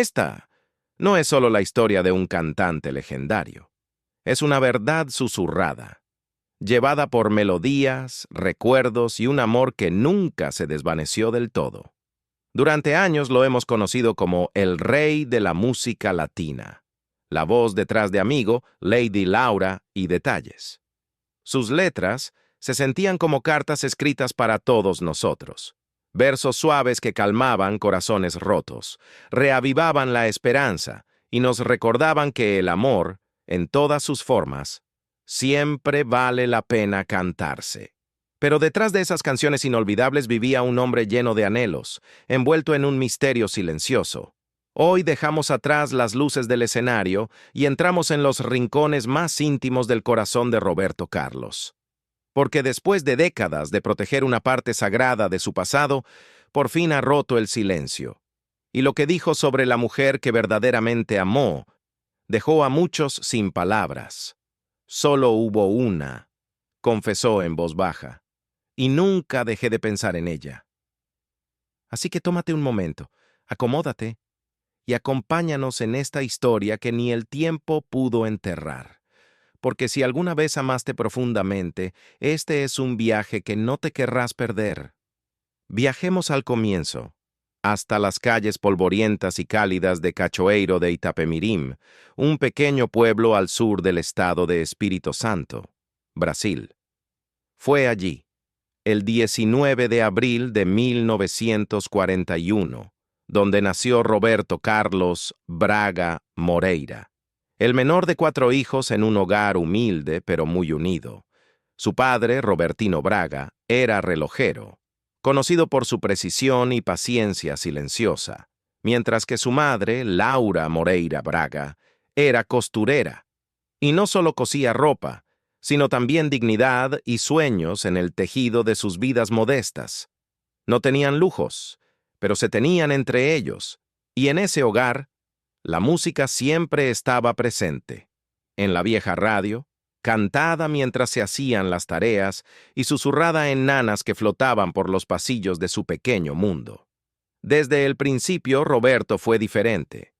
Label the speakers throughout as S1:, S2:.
S1: Esta no es solo la historia de un cantante legendario. Es una verdad susurrada, llevada por melodías, recuerdos y un amor que nunca se desvaneció del todo. Durante años lo hemos conocido como el rey de la música latina, la voz detrás de Amigo, Lady Laura y Detalles. Sus letras se sentían como cartas escritas para todos nosotros, versos suaves que calmaban corazones rotos, reavivaban la esperanza y nos recordaban que el amor, en todas sus formas, siempre vale la pena cantarse. Pero detrás de esas canciones inolvidables vivía un hombre lleno de anhelos, envuelto en un misterio silencioso. Hoy dejamos atrás las luces del escenario y entramos en los rincones más íntimos del corazón de Roberto Carlos. Porque después de décadas de proteger una parte sagrada de su pasado, por fin ha roto el silencio. Y lo que dijo sobre la mujer que verdaderamente amó, dejó a muchos sin palabras. Solo hubo una, confesó en voz baja, y nunca dejé de pensar en ella. Así que tómate un momento, acomódate, y acompáñanos en esta historia que ni el tiempo pudo enterrar. Porque si alguna vez amaste profundamente, este es un viaje que no te querrás perder. Viajemos al comienzo, hasta las calles polvorientas y cálidas de Cachoeiro de Itapemirim, un pequeño pueblo al sur del estado de Espírito Santo, Brasil. Fue allí, el 19 de abril de 1941, donde nació Roberto Carlos Braga Moreira, el menor de 4 hijos en un hogar humilde pero muy unido. Su padre, Robertino Braga, era relojero, conocido por su precisión y paciencia silenciosa, mientras que su madre, Laura Moreira Braga, era costurera, y no solo cosía ropa, sino también dignidad y sueños en el tejido de sus vidas modestas. No tenían lujos, pero se tenían entre ellos, y en ese hogar, la música siempre estaba presente. En la vieja radio, cantada mientras se hacían las tareas y susurrada en nanas que flotaban por los pasillos de su pequeño mundo. Desde el principio, Roberto fue diferente.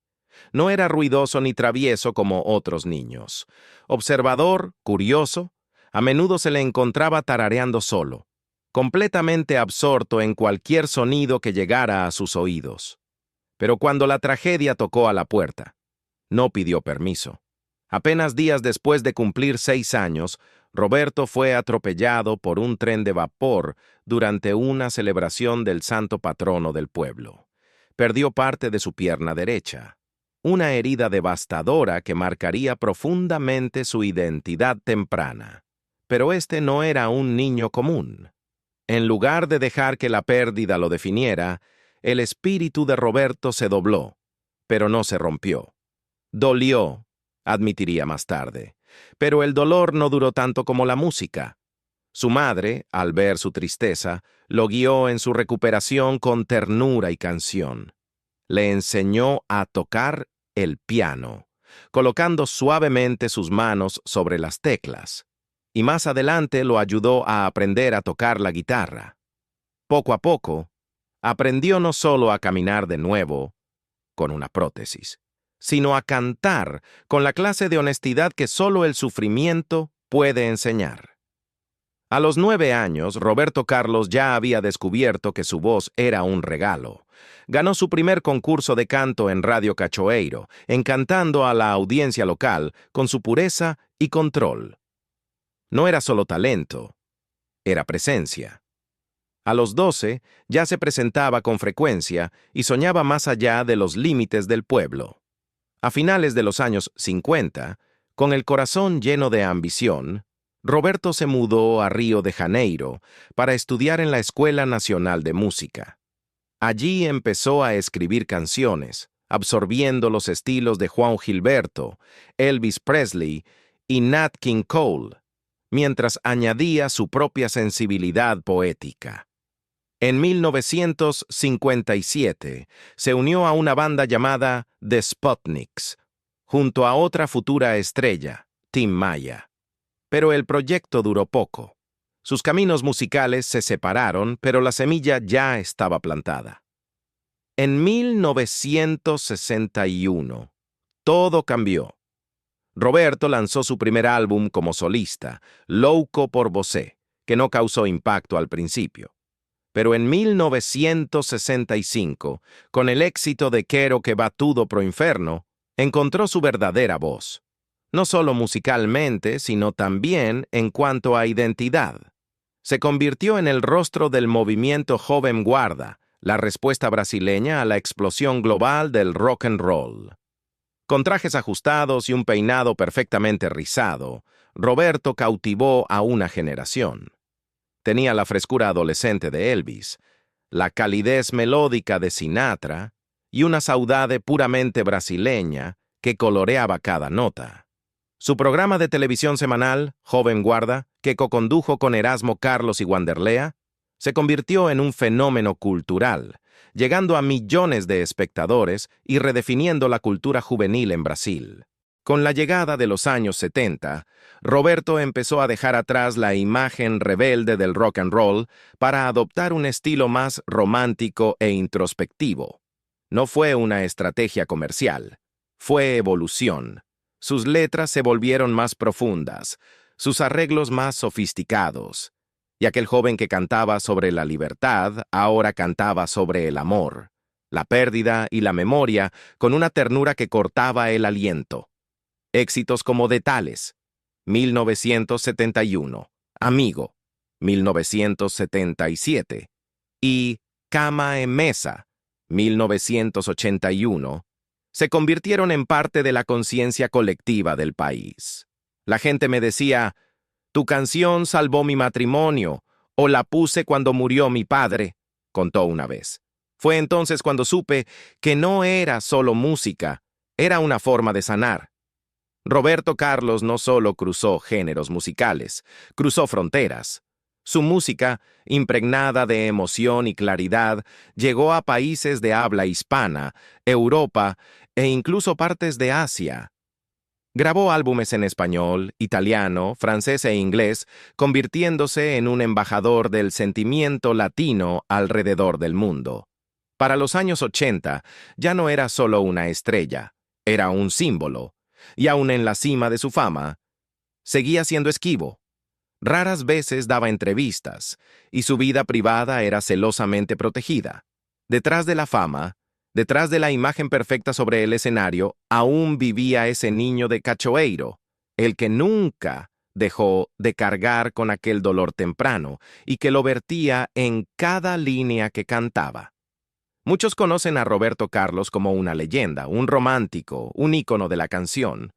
S1: No era ruidoso ni travieso como otros niños. Observador, curioso, a menudo se le encontraba tarareando solo, completamente absorto en cualquier sonido que llegara a sus oídos. Pero cuando la tragedia tocó a la puerta, no pidió permiso. Apenas días después de cumplir 6 años, Roberto fue atropellado por un tren de vapor durante una celebración del santo patrono del pueblo. Perdió parte de su pierna derecha, una herida devastadora que marcaría profundamente su identidad temprana. Pero este no era un niño común. En lugar de dejar que la pérdida lo definiera, el espíritu de Roberto se dobló, pero no se rompió. Dolió, admitiría más tarde, pero el dolor no duró tanto como la música. Su madre, al ver su tristeza, lo guió en su recuperación con ternura y canción. Le enseñó a tocar el piano, colocando suavemente sus manos sobre las teclas, y más adelante lo ayudó a aprender a tocar la guitarra. Poco a poco, aprendió no solo a caminar de nuevo, con una prótesis, sino a cantar con la clase de honestidad que solo el sufrimiento puede enseñar. A los 9 años, Roberto Carlos ya había descubierto que su voz era un regalo. Ganó su primer concurso de canto en Radio Cachoeiro, encantando a la audiencia local con su pureza y control. No era solo talento, era presencia. A los 12 ya se presentaba con frecuencia y soñaba más allá de los límites del pueblo. A finales de los años 50, con el corazón lleno de ambición, Roberto se mudó a Río de Janeiro para estudiar en la Escuela Nacional de Música. Allí empezó a escribir canciones, absorbiendo los estilos de Juan Gilberto, Elvis Presley y Nat King Cole, mientras añadía su propia sensibilidad poética. En 1957 se unió a una banda llamada The Sputniks, junto a otra futura estrella, Tim Maya. Pero el proyecto duró poco. Sus caminos musicales se separaron, pero la semilla ya estaba plantada. En 1961, todo cambió. Roberto lanzó su primer álbum como solista, Louco por Você, que no causó impacto al principio. Pero en 1965, con el éxito de Quero que va tudo pro inferno, encontró su verdadera voz. No solo musicalmente, sino también en cuanto a identidad. Se convirtió en el rostro del movimiento Joven Guarda, la respuesta brasileña a la explosión global del rock and roll. Con trajes ajustados y un peinado perfectamente rizado, Roberto cautivó a una generación. Tenía la frescura adolescente de Elvis, la calidez melódica de Sinatra y una saudade puramente brasileña que coloreaba cada nota. Su programa de televisión semanal, Joven Guarda, que cocondujo con Erasmo Carlos y Wanderlea, se convirtió en un fenómeno cultural, llegando a millones de espectadores y redefiniendo la cultura juvenil en Brasil. Con la llegada de los años 70, Roberto empezó a dejar atrás la imagen rebelde del rock and roll para adoptar un estilo más romántico e introspectivo. No fue una estrategia comercial, fue evolución. Sus letras se volvieron más profundas, sus arreglos más sofisticados, y aquel joven que cantaba sobre la libertad ahora cantaba sobre el amor, la pérdida y la memoria con una ternura que cortaba el aliento. Éxitos como De Tales, 1971, Amigo, 1977, y Cama en Mesa, 1981, se convirtieron en parte de la conciencia colectiva del país. La gente me decía, «Tu canción salvó mi matrimonio», o «La puse cuando murió mi padre», contó una vez. Fue entonces cuando supe que no era solo música, era una forma de sanar. Roberto Carlos no solo cruzó géneros musicales, cruzó fronteras. Su música, impregnada de emoción y claridad, llegó a países de habla hispana, Europa e incluso partes de Asia. Grabó álbumes en español, italiano, francés e inglés, convirtiéndose en un embajador del sentimiento latino alrededor del mundo. Para los años 80, ya no era solo una estrella, era un símbolo. Y aún en la cima de su fama, seguía siendo esquivo. Raras veces daba entrevistas, y su vida privada era celosamente protegida. Detrás de la fama, detrás de la imagen perfecta sobre el escenario, aún vivía ese niño de Cachoeiro, el que nunca dejó de cargar con aquel dolor temprano y que lo vertía en cada línea que cantaba. Muchos conocen a Roberto Carlos como una leyenda, un romántico, un ícono de la canción.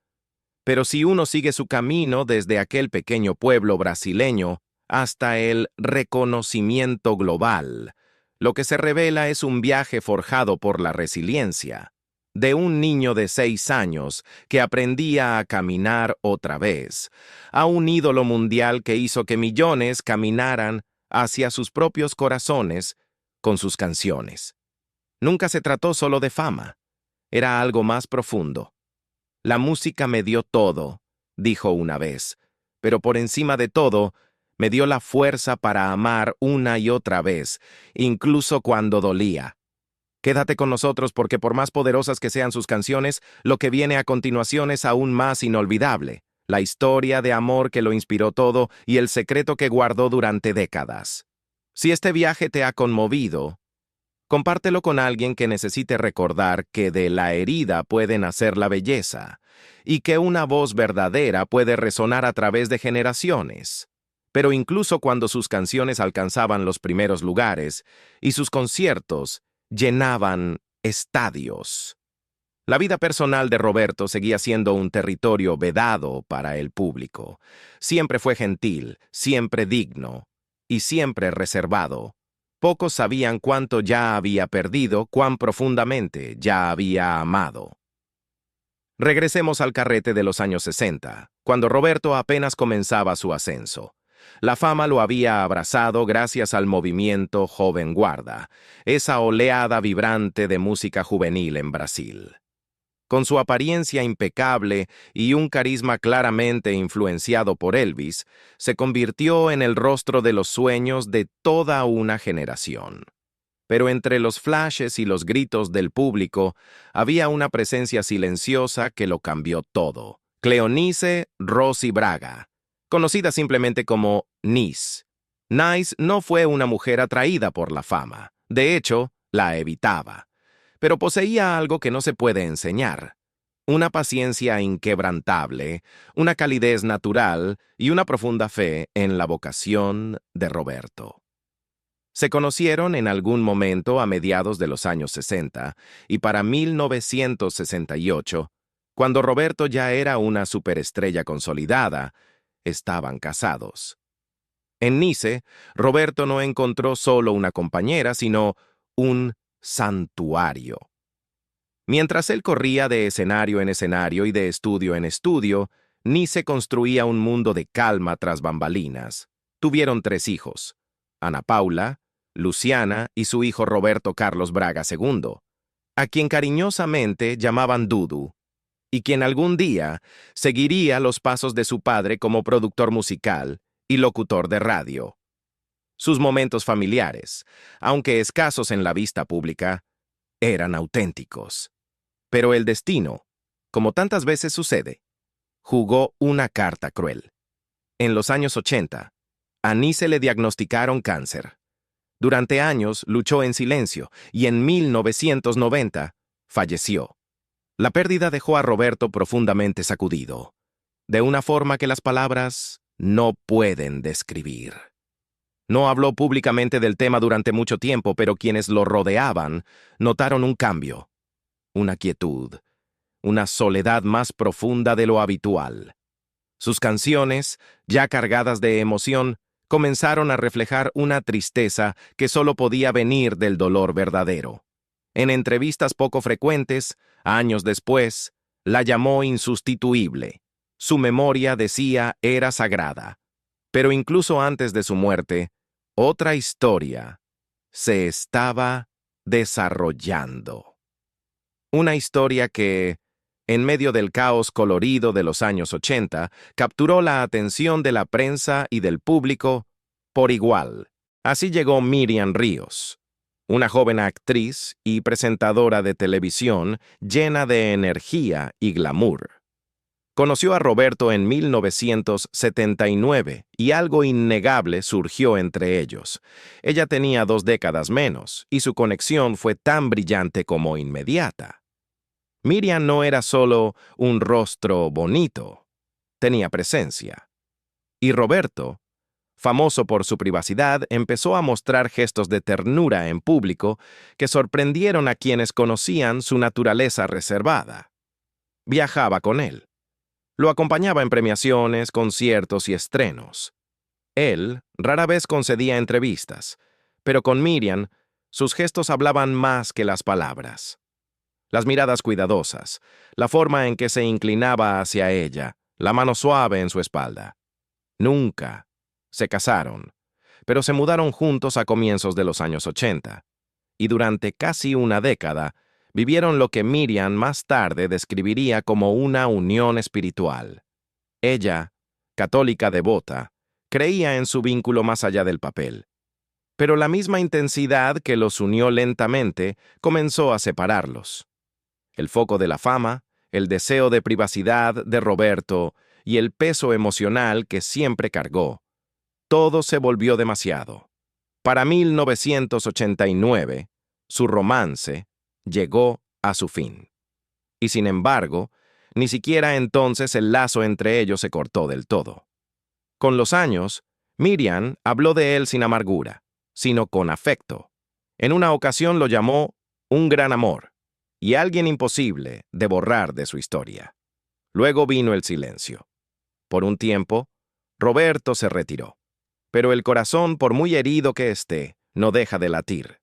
S1: Pero si uno sigue su camino desde aquel pequeño pueblo brasileño hasta el reconocimiento global, lo que se revela es un viaje forjado por la resiliencia, de un niño de 6 años que aprendía a caminar otra vez, a un ídolo mundial que hizo que millones caminaran hacia sus propios corazones con sus canciones. Nunca se trató solo de fama, era algo más profundo. «La música me dio todo», dijo una vez, «pero por encima de todo, me dio la fuerza para amar una y otra vez, incluso cuando dolía». Quédate con nosotros porque por más poderosas que sean sus canciones, lo que viene a continuación es aún más inolvidable, la historia de amor que lo inspiró todo y el secreto que guardó durante décadas. Si este viaje te ha conmovido, compártelo con alguien que necesite recordar que de la herida puede nacer la belleza y que una voz verdadera puede resonar a través de generaciones. Pero incluso cuando sus canciones alcanzaban los primeros lugares y sus conciertos llenaban estadios, la vida personal de Roberto seguía siendo un territorio vedado para el público. Siempre fue gentil, siempre digno y siempre reservado. Pocos sabían cuánto ya había perdido, cuán profundamente ya había amado. Regresemos al carrete de los años 60, cuando Roberto apenas comenzaba su ascenso. La fama lo había abrazado gracias al movimiento Joven Guarda, esa oleada vibrante de música juvenil en Brasil. Con su apariencia impecable y un carisma claramente influenciado por Elvis, se convirtió en el rostro de los sueños de toda una generación. Pero entre los flashes y los gritos del público había una presencia silenciosa que lo cambió todo. Cleonice Rossi Braga, conocida simplemente como Nis. Nice no fue una mujer atraída por la fama. De hecho, la evitaba. Pero poseía algo que no se puede enseñar. Una paciencia inquebrantable, una calidez natural y una profunda fe en la vocación de Roberto. Se conocieron en algún momento a mediados de los años 60 y para 1968, cuando Roberto ya era una superestrella consolidada, estaban casados. En Nice, Roberto no encontró solo una compañera, sino un santuario. Mientras él corría de escenario en escenario y de estudio en estudio, Nice construía un mundo de calma tras bambalinas. Tuvieron 3 hijos: Ana Paula, Luciana y su hijo Roberto Carlos Braga II, a quien cariñosamente llamaban Dudu, y quien algún día seguiría los pasos de su padre como productor musical y locutor de radio. Sus momentos familiares, aunque escasos en la vista pública, eran auténticos. Pero el destino, como tantas veces sucede, jugó una carta cruel. En los años 80, a Nice le diagnosticaron cáncer. Durante años luchó en silencio y en 1990 falleció. La pérdida dejó a Roberto profundamente sacudido, de una forma que las palabras no pueden describir. No habló públicamente del tema durante mucho tiempo, pero quienes lo rodeaban notaron un cambio, una quietud, una soledad más profunda de lo habitual. Sus canciones, ya cargadas de emoción, comenzaron a reflejar una tristeza que solo podía venir del dolor verdadero. En entrevistas poco frecuentes, años después, la llamó insustituible. Su memoria, decía, era sagrada. Pero incluso antes de su muerte, otra historia se estaba desarrollando. Una historia que, en medio del caos colorido de los años 80, capturó la atención de la prensa y del público por igual. Así llegó Miriam Ríos, una joven actriz y presentadora de televisión llena de energía y glamour. Conoció a Roberto en 1979 y algo innegable surgió entre ellos. Ella tenía 2 décadas menos y su conexión fue tan brillante como inmediata. Miriam no era solo un rostro bonito, tenía presencia. Y Roberto, famoso por su privacidad, empezó a mostrar gestos de ternura en público que sorprendieron a quienes conocían su naturaleza reservada. Viajaba con él. Lo acompañaba en premiaciones, conciertos y estrenos. Él rara vez concedía entrevistas, pero con Miriam, sus gestos hablaban más que las palabras. Las miradas cuidadosas, la forma en que se inclinaba hacia ella, la mano suave en su espalda. Nunca se casaron, pero se mudaron juntos a comienzos de los años 80, y durante casi una década vivieron lo que Miriam más tarde describiría como una unión espiritual. Ella, católica devota, creía en su vínculo más allá del papel. Pero la misma intensidad que los unió lentamente comenzó a separarlos. El foco de la fama, el deseo de privacidad de Roberto y el peso emocional que siempre cargó. Todo se volvió demasiado. Para 1989, su romance llegó a su fin. Y sin embargo, ni siquiera entonces el lazo entre ellos se cortó del todo. Con los años, Miriam habló de él sin amargura, sino con afecto. En una ocasión lo llamó un gran amor y alguien imposible de borrar de su historia. Luego vino el silencio. Por un tiempo, Roberto se retiró. Pero el corazón, por muy herido que esté, no deja de latir.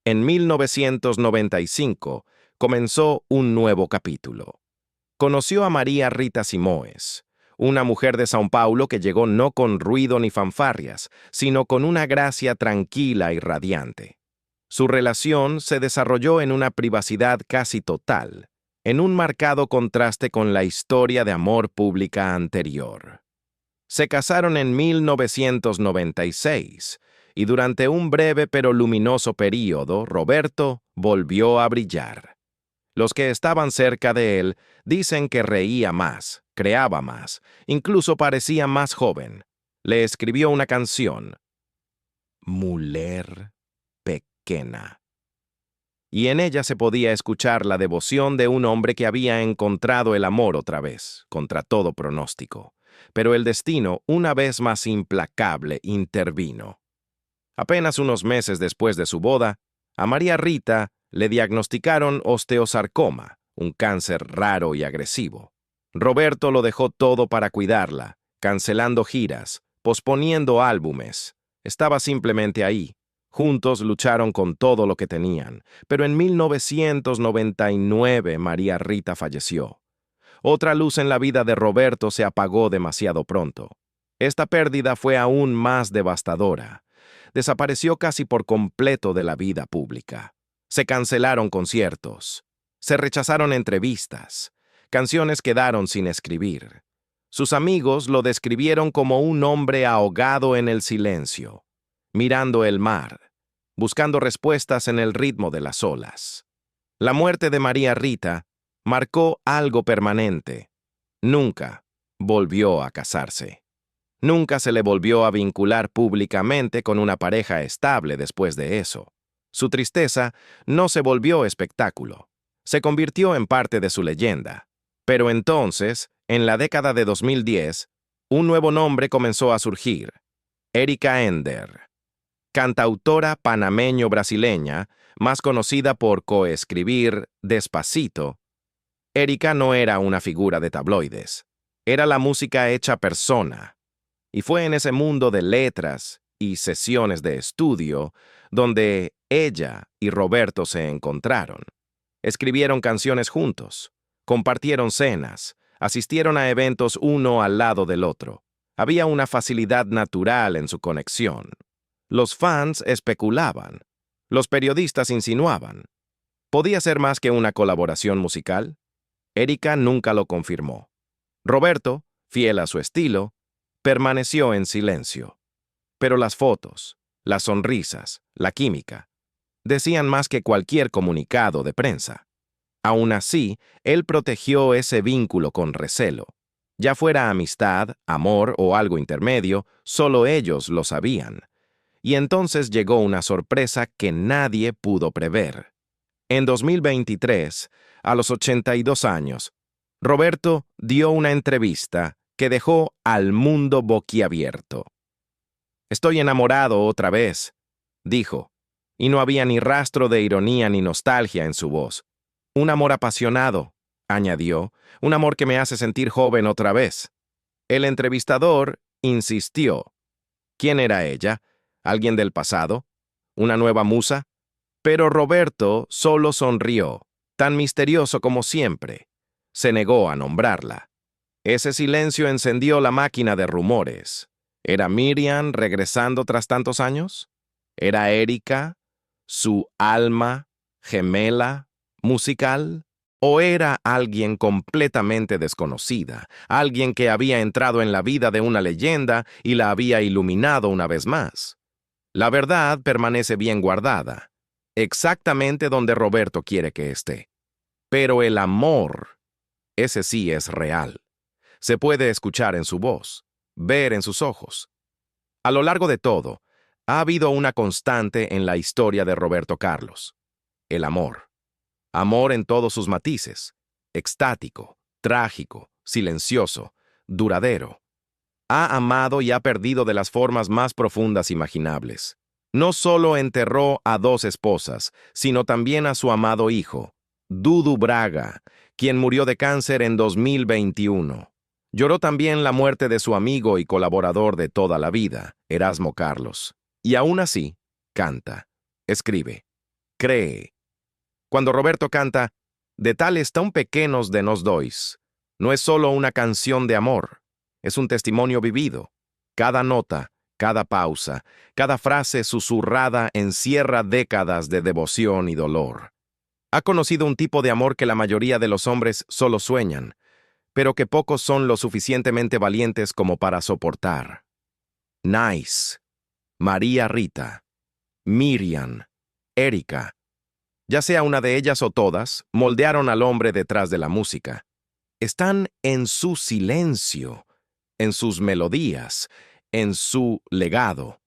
S1: En 1995 comenzó un nuevo capítulo. Conoció a María Rita Simões, una mujer de São Paulo que llegó no con ruido ni fanfarrias, sino con una gracia tranquila y radiante. Su relación se desarrolló en una privacidad casi total, en un marcado contraste con la historia de amor pública anterior. Se casaron en 1996 y durante un breve pero luminoso período, Roberto volvió a brillar. Los que estaban cerca de él dicen que reía más, creaba más, incluso parecía más joven. Le escribió una canción, Muller Pequena, y en ella se podía escuchar la devoción de un hombre que había encontrado el amor otra vez, contra todo pronóstico. Pero el destino, una vez más implacable, intervino. Apenas unos meses después de su boda, a María Rita le diagnosticaron osteosarcoma, un cáncer raro y agresivo. Roberto lo dejó todo para cuidarla, cancelando giras, posponiendo álbumes. Estaba simplemente ahí. Juntos lucharon con todo lo que tenían, pero en 1999 María Rita falleció. Otra luz en la vida de Roberto se apagó demasiado pronto. Esta pérdida fue aún más devastadora. Desapareció casi por completo de la vida pública. Se cancelaron conciertos. Se rechazaron entrevistas. Canciones quedaron sin escribir. Sus amigos lo describieron como un hombre ahogado en el silencio, mirando el mar, buscando respuestas en el ritmo de las olas. La muerte de María Rita marcó algo permanente. Nunca volvió a casarse. Nunca se le volvió a vincular públicamente con una pareja estable después de eso. Su tristeza no se volvió espectáculo. Se convirtió en parte de su leyenda. Pero entonces, en la década de 2010, un nuevo nombre comenzó a surgir. Erika Ender, cantautora panameño-brasileña, más conocida por coescribir Despacito. Erika no era una figura de tabloides. Era la música hecha persona. Y fue en ese mundo de letras y sesiones de estudio donde ella y Roberto se encontraron. Escribieron canciones juntos, compartieron cenas, asistieron a eventos uno al lado del otro. Había una facilidad natural en su conexión. Los fans especulaban. Los periodistas insinuaban. ¿Podía ser más que una colaboración musical? Erika nunca lo confirmó. Roberto, fiel a su estilo, permaneció en silencio. Pero las fotos, las sonrisas, la química, decían más que cualquier comunicado de prensa. Aún así, él protegió ese vínculo con recelo. Ya fuera amistad, amor o algo intermedio, solo ellos lo sabían. Y entonces llegó una sorpresa que nadie pudo prever. En 2023, a los 82 años, Roberto dio una entrevista que dejó al mundo boquiabierto. «Estoy enamorado otra vez», dijo, y no había ni rastro de ironía ni nostalgia en su voz. «Un amor apasionado», añadió, «un amor que me hace sentir joven otra vez». El entrevistador insistió. ¿Quién era ella? ¿Alguien del pasado? ¿Una nueva musa? Pero Roberto solo sonrió, tan misterioso como siempre. Se negó a nombrarla. Ese silencio encendió la máquina de rumores. ¿Era Miriam regresando tras tantos años? ¿Era Erika, su alma gemela musical? ¿O era alguien completamente desconocida, alguien que había entrado en la vida de una leyenda y la había iluminado una vez más? La verdad permanece bien guardada, exactamente donde Roberto quiere que esté. Pero el amor, ese sí es real. Se puede escuchar en su voz, ver en sus ojos. A lo largo de todo, ha habido una constante en la historia de Roberto Carlos: el amor. Amor en todos sus matices: extático, trágico, silencioso, duradero. Ha amado y ha perdido de las formas más profundas imaginables. No solo enterró a 2 esposas, sino también a su amado hijo, Dudu Braga, quien murió de cáncer en 2021. Lloró también la muerte de su amigo y colaborador de toda la vida, Erasmo Carlos. Y aún así, canta, escribe, cree. Cuando Roberto canta, «De tales tan pequenos de nos dois», no es solo una canción de amor, es un testimonio vivido. Cada nota, cada pausa, cada frase susurrada encierra décadas de devoción y dolor. Ha conocido un tipo de amor que la mayoría de los hombres solo sueñan, pero que pocos son lo suficientemente valientes como para soportar. Nice, María Rita, Miriam, Erika. Ya sea una de ellas o todas, moldearon al hombre detrás de la música. Están en su silencio, en sus melodías, en su legado.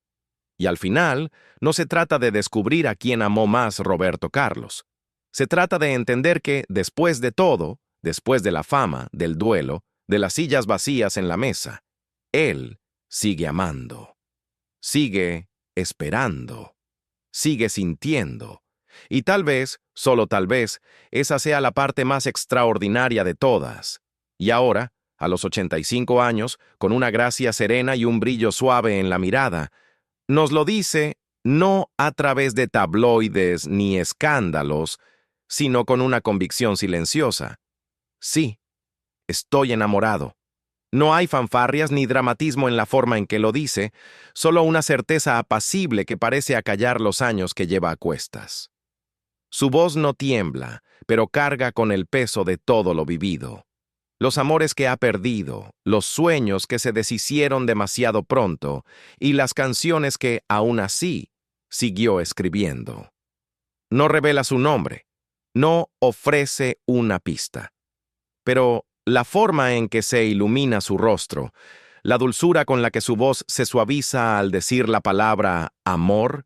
S1: Y al final, no se trata de descubrir a quién amó más Roberto Carlos. Se trata de entender que, después de todo, después de la fama, del duelo, de las sillas vacías en la mesa, él sigue amando, sigue esperando, sigue sintiendo. Y tal vez, solo tal vez, esa sea la parte más extraordinaria de todas. Y ahora, a los 85 años, con una gracia serena y un brillo suave en la mirada, nos lo dice no a través de tabloides ni escándalos, sino con una convicción silenciosa. Sí, estoy enamorado. No hay fanfarrias ni dramatismo en la forma en que lo dice, solo una certeza apacible que parece acallar los años que lleva a cuestas. Su voz no tiembla, pero carga con el peso de todo lo vivido. Los amores que ha perdido, los sueños que se deshicieron demasiado pronto y las canciones que, aún así, siguió escribiendo. No revela su nombre, no ofrece una pista. Pero la forma en que se ilumina su rostro, la dulzura con la que su voz se suaviza al decir la palabra amor,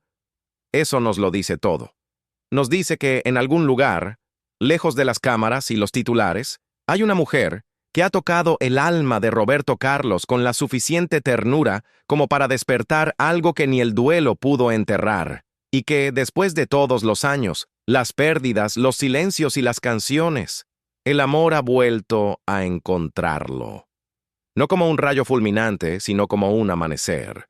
S1: eso nos lo dice todo. Nos dice que en algún lugar, lejos de las cámaras y los titulares, hay una mujer que ha tocado el alma de Roberto Carlos con la suficiente ternura como para despertar algo que ni el duelo pudo enterrar, y que, después de todos los años, las pérdidas, los silencios y las canciones, el amor ha vuelto a encontrarlo. No como un rayo fulminante, sino como un amanecer,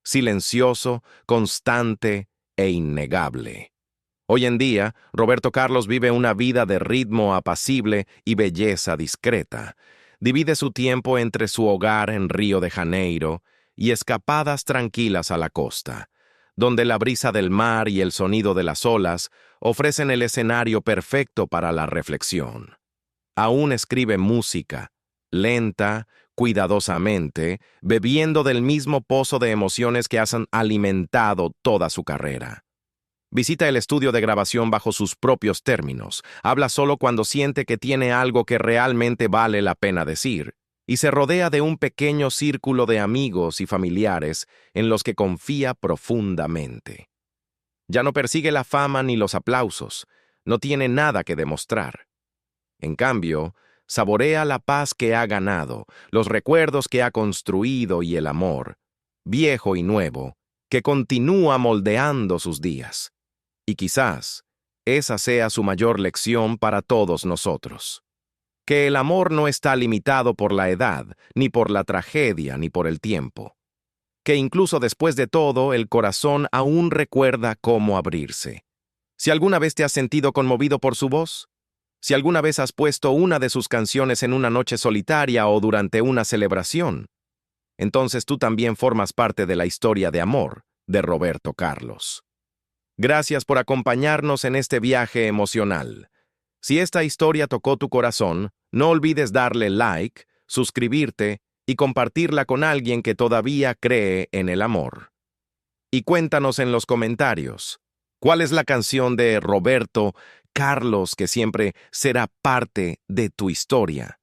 S1: silencioso, constante e innegable. Hoy en día, Roberto Carlos vive una vida de ritmo apacible y belleza discreta. Divide su tiempo entre su hogar en Río de Janeiro y escapadas tranquilas a la costa, donde la brisa del mar y el sonido de las olas ofrecen el escenario perfecto para la reflexión. Aún escribe música, lenta, cuidadosamente, bebiendo del mismo pozo de emociones que han alimentado toda su carrera. Visita el estudio de grabación bajo sus propios términos, habla solo cuando siente que tiene algo que realmente vale la pena decir, y se rodea de un pequeño círculo de amigos y familiares en los que confía profundamente. Ya no persigue la fama ni los aplausos, no tiene nada que demostrar. En cambio, saborea la paz que ha ganado, los recuerdos que ha construido y el amor, viejo y nuevo, que continúa moldeando sus días. Y quizás esa sea su mayor lección para todos nosotros. Que el amor no está limitado por la edad, ni por la tragedia, ni por el tiempo. Que incluso después de todo, el corazón aún recuerda cómo abrirse. Si alguna vez te has sentido conmovido por su voz, si alguna vez has puesto una de sus canciones en una noche solitaria o durante una celebración, entonces tú también formas parte de la historia de amor de Roberto Carlos. Gracias por acompañarnos en este viaje emocional. Si esta historia tocó tu corazón, no olvides darle like, suscribirte y compartirla con alguien que todavía cree en el amor. Y cuéntanos en los comentarios, ¿cuál es la canción de Roberto Carlos que siempre será parte de tu historia?